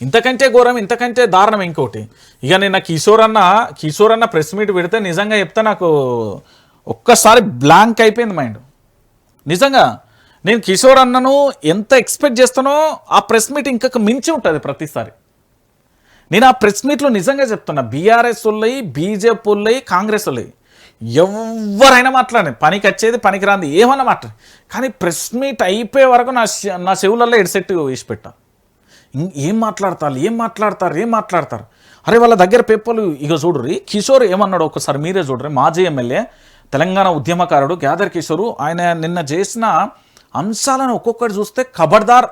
ఇంతకంటే ఘోరం, ఇంతకంటే దారుణం ఇంకోటి. ఇక నిన్న కిషోర్ అన్న ప్రెస్ మీట్ పెడితే నిజంగా చెప్తే నాకు ఒక్కసారి బ్లాంక్ అయిపోయింది మైండ్. నిజంగా నేను కిషోర్ అన్నను ఎంత ఎక్స్పెక్ట్ చేస్తానో ఆ ప్రెస్ మీట్ ఇంకొక మించి ఉంటుంది ప్రతిసారి. నేను ఆ ప్రెస్ మీట్లో నిజంగా చెప్తున్నా, బీఆర్ఎస్ వాళ్ళయి, బీజేపీ వాళ్ళయి, కాంగ్రెస్ వాళ్ళయి ఎవరైనా మాట్లాడండి, పనికి వచ్చేది పనికి రాంది ఏమన్నా మాట్లాడి, కానీ ప్రెస్ మీట్ అయిపోయే వరకు నా చెవులలో హెడ్సెట్ వేసి పెట్టా. ఏం మాట్లాడతారు. అరే వాళ్ళ దగ్గర పేపర్లు ఇక చూడుర్రి. కిషోర్ ఏమన్నాడు ఒకసారి మీరే చూడరు. మాజీ ఎమ్మెల్యే, తెలంగాణ ఉద్యమకారుడు గ్యాదర్ కిషోర్, ఆయన నిన్న చేసిన అంశాలను ఒక్కొక్కటి చూస్తే ఖబర్దార్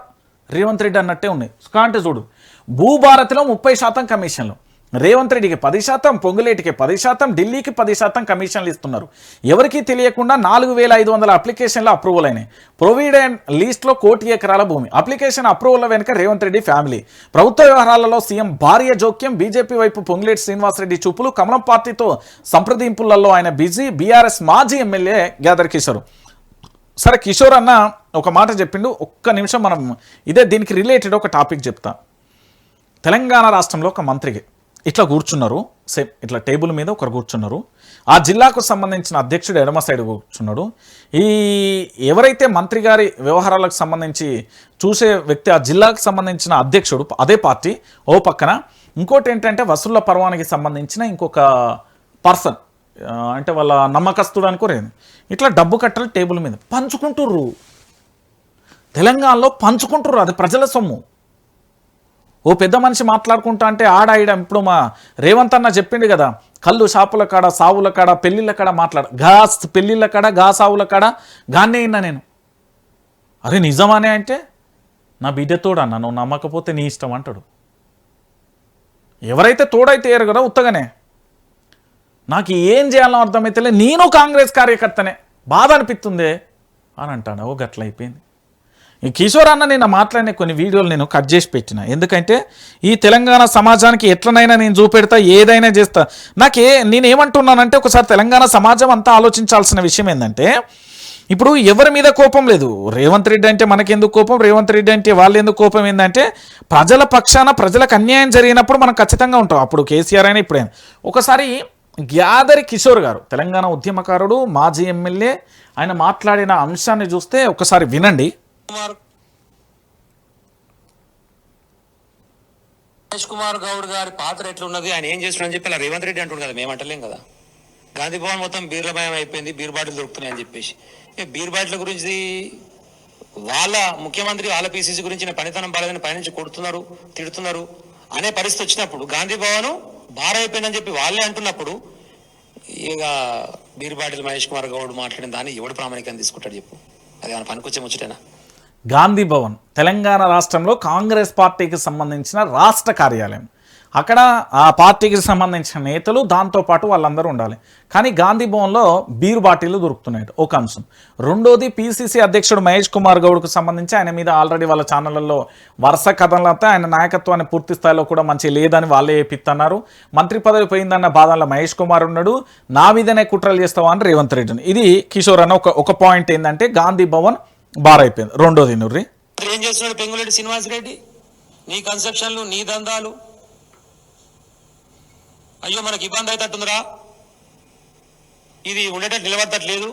రేవంత్ రెడ్డి అన్నట్టే ఉన్నాయి. అంటే చూడు, భూభారతిలో 30% కమిషన్లు, రేవంత్ రెడ్డికి 10%, పొంగులేటికి 10%, ఢిల్లీకి 10% కమిషన్లు ఇస్తున్నారు. ఎవరికీ తెలియకుండా 4500 అప్లికేషన్లు అప్రూవల్ అయినాయి. ప్రొవిడెంట్ లీస్ట్లో 1 కోటి ఎకరాల భూమి. అప్లికేషన్ అప్రూవల్ వెనుక రేవంత్ రెడ్డి ఫ్యామిలీ. ప్రభుత్వ వ్యవహారాలలో సీఎం భార్య జోక్యం. బీజేపీ వైపు పొంగులేటి శ్రీనివాసరెడ్డి చూపులు. కమలం పార్టీతో సంప్రదింపులలో ఆయన బిజీ. బీఆర్ఎస్ మాజీ ఎమ్మెల్యే గ్యాదర్ కిషోర్. సరే, కిషోర్ అన్న ఒక మాట చెప్పిండు. ఒక్క నిమిషం మనం దీనికి రిలేటెడ్ ఒక టాపిక్ చెప్తా. తెలంగాణ రాష్ట్రంలో ఒక మంత్రికి ఇట్లా కూర్చున్నారు, సేమ్ ఇట్లా టేబుల్ మీద ఒకరు కూర్చున్నారు. ఆ జిల్లాకు సంబంధించిన అధ్యక్షుడు ఎడమ సైడ్ కూర్చున్నాడు. ఎవరైతే మంత్రి గారి వ్యవహారాలకు సంబంధించి చూసే వ్యక్తి, ఆ జిల్లాకు సంబంధించిన అధ్యక్షుడు అదే పార్టీ ఓ పక్కన. ఇంకోటి ఏంటంటే వసూళ్ల పర్వానికి సంబంధించిన ఇంకొక పర్సన్, అంటే వాళ్ళ నమ్మకస్తుడు అనుకోరేది. ఇట్లా డబ్బు కట్టలు టేబుల్ మీద పంచుకుంటుర్రు. తెలంగాణలో పంచుకుంటుర్రు, అది ప్రజల సొమ్ము. ఓ పెద్ద మనిషి మాట్లాడుకుంటా అంటే ఆడ ఇప్పుడు మా రేవంత్ అన్న చెప్పిండు కదా, కళ్ళు షాపుల కాడ, సావుల కాడ, పెళ్ళిళ్ళ కాడ పెళ్ళిళ్ళ కాడ, సావుల కాడ గానే అయినా నేను. అరే నిజమానే అంటే నా బిడ్డ తోడన్నా, నువ్వు నమ్మకపోతే నీ ఇష్టం అంటాడు. ఎవరైతే తోడైతే ఏరు కదా ఉత్తగానే. నాకు ఏం చేయాలో అర్థమైతే నేను కాంగ్రెస్ కార్యకర్తనే, బాధ అనిపిస్తుందే అని అంటాను. ఓ గట్ల అయిపోయింది. ఈ కిషోర్ అన్న నిన్న మాట్లాడిన కొన్ని వీడియోలు నేను కట్ చేసి పెట్టిన. ఎందుకంటే ఈ తెలంగాణ సమాజానికి ఎట్లనైనా నేను చూపెడతా, ఏదైనా చేస్తా. నేనేమంటున్నానంటే ఒకసారి తెలంగాణ సమాజం అంతా ఆలోచించాల్సిన విషయం ఏంటంటే, ఇప్పుడు ఎవరి మీద కోపం లేదు. రేవంత్ రెడ్డి అంటే మనకెందుకు కోపం, రేవంత్ రెడ్డి అంటే వాళ్ళు ఎందుకు కోపం ఏంటంటే, ప్రజల పక్షాన ప్రజలకు అన్యాయం జరిగినప్పుడు మనం ఖచ్చితంగా ఉంటాం. అప్పుడు కేసీఆర్ అయినా ఇప్పుడైనా. ఒకసారి గ్యాదర్ కిషోర్ గారు, తెలంగాణ ఉద్యమకారుడు, మాజీ ఎమ్మెల్యే, ఆయన మాట్లాడిన అంశాన్ని చూస్తే ఒకసారి వినండి. మహేష్ కుమార్ గౌడ్ గారి పాత్ర ఎట్లున్నది, ఆయన ఏం చేస్తున్నాడని చెప్పి అలా రేవంత్ రెడ్డి అంటుంది కదా, మేము అంటలేం కదా. గాంధీ భవన్ మొత్తం బీర్లమయం అయిపోయింది, బీర్ బాటిల్ దొరుకుతున్నాయి అని చెప్పేసి. బీర్ బాటిల్ గురించి వాళ్ళ ముఖ్యమంత్రి, వాళ్ళ పీసీసీ గురించి పనితనం బాలేదని పైనుంచి కొడుతున్నారు, తిడుతున్నారు అనే పరిస్థితి వచ్చినప్పుడు, గాంధీ భవన్ బార్ అయిపోయిందని చెప్పి వాళ్ళే అంటున్నప్పుడు, ఇక బీర్ బాటిల్ మహేష్ కుమార్ గౌడ్ మాట్లాడిన దాన్ని ఎవడు ప్రామాణికంగా తీసుకుంటాడు చెప్పు? అది ఆయన పనికొచ్చే ముచ్చటేనా? గాంధీ భవన్ తెలంగాణ రాష్ట్రంలో కాంగ్రెస్ పార్టీకి సంబంధించిన రాష్ట్ర కార్యాలయం. అక్కడ ఆ పార్టీకి సంబంధించిన నేతలు, దాంతోపాటు వాళ్ళందరూ ఉండాలి. కానీ గాంధీ భవన్లో బీరు బాటిల్లు దొరుకుతున్నాయి, ఒక అంశం. రెండోది, పీసీసీ అధ్యక్షుడు మహేష్ కుమార్ గౌడ్కు సంబంధించి ఆయన మీద ఆల్రెడీ వాళ్ళ ఛానళ్లలో వరుస కథలతో ఆయన నాయకత్వాన్ని పూర్తి స్థాయిలో కూడా మంచి లేదని వాళ్ళే చెప్పిస్తున్నారు. మంత్రి పదవి పోయిందన్న బాధల్లో మహేష్ కుమార్ ఉన్నాడు. నా మీదనే కుట్రలు చేస్తావా అని రేవంత్ రెడ్డిని. ఇది కిషోర్ అన్న ఒక పాయింట్ ఏంటంటే, గాంధీ భవన్ బార్ అయిపోయింది. రెండోది నుర్రి ఏం చేస్తున్నాడు పొంగులేటి శ్రీనివాస్ రెడ్డి, నీ కన్స్ట్రక్షన్లు, నీ దందాలు. అయ్యో మనకి ఇబ్బంది అవుతుందిరా, ఇది ఉండేటట్టు నిలబడట్లేదు.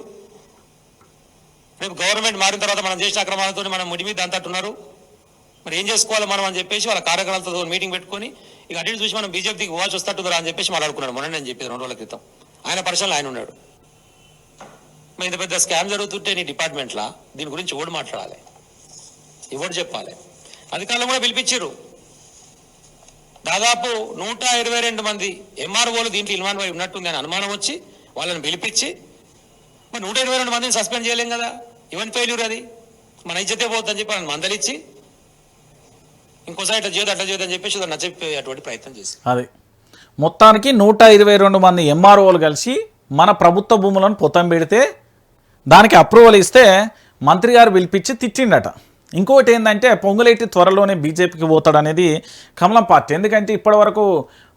రేపు గవర్నమెంట్ మారిన తర్వాత మనం చేసిన అక్రమాలతో మనం ముడి మీద అంతట్టున్నారు, మరి ఏం చేసుకోవాలి మనం అని చెప్పేసి వాళ్ళ కార్యకర్తలతో మీటింగ్ పెట్టుకొని, ఇక అటు చూసి మనం బీజేపీకి వాచ్ వస్తుందిరా అని చెప్పేసి మాట్లాడుకున్నాడు. మొన్న నేను చెప్పేది 2 రోజుల క్రితం. ఆయన పరిశ్రమలో ఆయన ఉన్నాడు. మరి ఇంత పెద్ద స్కామ్ జరుగుతుంటే నీ డిపార్ట్మెంట్లా దీని గురించి ఓడి మాట్లాడాలి, ఎవడు చెప్పాలి? అధికారులు కూడా పిలిపించారు. దాదాపు 122 మంది ఎంఆర్ఓలు దీంట్లో ఇన్వాల్వ్ అయి ఉన్నట్టుంది అని అనుమానం వచ్చి వాళ్ళని పిలిపించి, మరి 122 మందిని సస్పెండ్ చేయలేం కదా, ఈవెన్ ఫెయిల్యూర్ అది, మన ఇజ్జతే పోతుందని చెప్పి వాళ్ళని మందలిచ్చి ఇంకోసారి అట్లా చేయదు అని చెప్పేసి నచ్చే అటువంటి ప్రయత్నం చేసి, అది మొత్తానికి 122 మంది ఎంఆర్ఓలు కలిసి మన ప్రభుత్వ భూములను పొతం పెడితే దానికి అప్రూవల్ ఇస్తే మంత్రి గారు పిలిపించి తిట్టిండట. ఇంకొకటి ఏంటంటే పొంగులేటి త్వరలోనే బీజేపీకి పోతాడనేది కమలం పార్టీ. ఎందుకంటే ఇప్పటివరకు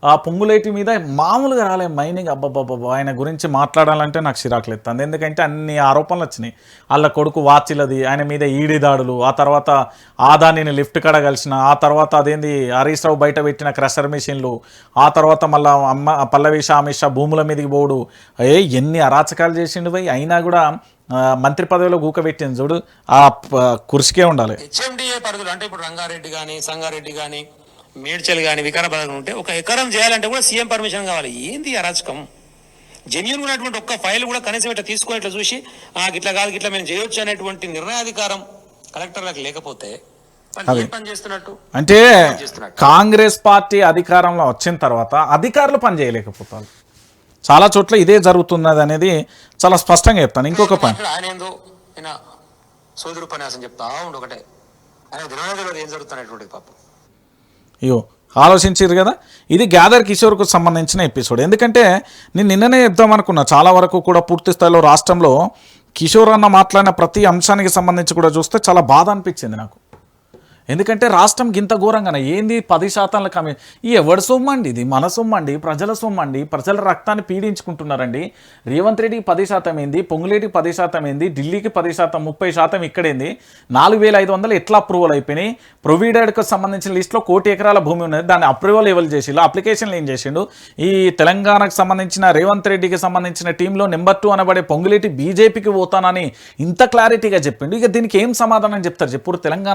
ఆ పొంగులేటి మీద మామూలుగా రాలే మైనింగ్. అబ్బబ్బబ్బా ఆయన గురించి మాట్లాడాలంటే నాకు చిరాకులు ఎత్తుంది. ఎందుకంటే అన్ని ఆరోపణలు వచ్చినాయి. వాళ్ళ కొడుకు వాచిలది, ఆయన మీద ఈడీ దాడులు, ఆ తర్వాత ఆదానిని లిఫ్ట్ కడ కలిసిన, ఆ తర్వాత అదేంది హరీష్ రావు బయట పెట్టిన క్రషర్ మిషన్లు, ఆ తర్వాత మళ్ళీ పల్లవి అమిత్ షా భూముల మీదకి పోడు, ఎన్ని అరాచకాలు చేసిండు పోయి. అయినా కూడా మంత్రి పదవిలో గూకబెట్టింది చూడు, ఆ కుర్చీకే ఉండాలి. హెచ్ఎండిఏ పరిధులు అంటే ఇప్పుడు రంగారెడ్డి కానీ, సంగారెడ్డి కానీ, మేడ్చల్ కానీ, వికారాబాద్ ఉంటే ఒక ఎకరం చేయాలంటే కూడా సీఎం పర్మిషన్ కావాలి. ఏంది అరాచకం? జెన్యూన్ ఉన్నటువంటి ఒక్క ఫైల్ కూడా కనీసం ఇట్లా తీసుకొని ఇట్లా చూసి గిట్లా కాదు గిట్లా మేము చేయొచ్చు అనేటువంటి నిర్ణయాధికారం కలెక్టర్లకు లేకపోతే వాళ్ళు ఏం పని చేస్తున్నట్టు? అంటే కాంగ్రెస్ పార్టీ అధికారంలో వచ్చిన తర్వాత అధికారులు పని చేయలేకపోతారు. చాలా చోట్ల ఇదే జరుగుతున్నది అనేది చాలా స్పష్టంగా చెప్తాను. ఇంకొక పని, ఆయన ఏందో ఆయన సోదరు ఉపన్యాసం చెప్తా ఉండు ఒకటే, ఆయన దినోదయంలో ఏం జరుగుతున్నటువంటి పాపం. అయ్యో ఆలోచించారు కదా. ఇది గ్యాదర్ కిషోర్కు సంబంధించిన ఎపిసోడ్. ఎందుకంటే నేను నిన్ననే చెప్దామనుకున్నా, చాలా వరకు కూడా పూర్తి స్థాయిలో రాష్ట్రంలో కిషోర్ అన్న మాట్లాడిన ప్రతి అంశానికి సంబంధించి కూడా చూస్తే చాలా బాధ అనిపించింది నాకు. ఎందుకంటే రాష్ట్రం గింత ఘోరంగానే ఏంది 10% కమి, ఈ ఎవరి సొమ్మండి, ఇది మన సొమ్మండి, ప్రజల సొమ్మండి, ప్రజల రక్తాన్ని పీడించుకుంటున్నారండి. రేవంత్ రెడ్డికి 10% ఏంది, పొంగులేటికి 10% ఏంది, ఢిల్లీకి 10%, 30% ఇక్కడేంది, 4500 ఎట్లా అప్రూవల్ అయిపోయినాయి. ప్రొవిడెడ్కి సంబంధించిన లిస్టులో 1 కోటి ఎకరాల భూమి ఉన్నది, దాన్ని అప్రూవల్ ఎవరు చేసిండు, అప్లికేషన్లు ఏం చేసిండు. ఈ తెలంగాణకు సంబంధించిన రేవంత్ రెడ్డికి సంబంధించిన టీంలో నెంబర్ 2 అనబడే పొంగులేటి బీజేపీకి పోతానని ఇంత క్లారిటీగా చెప్పిండు. ఇక దీనికి ఏం సమాధానం చెప్తారు చెప్పుడు? తెలంగాణ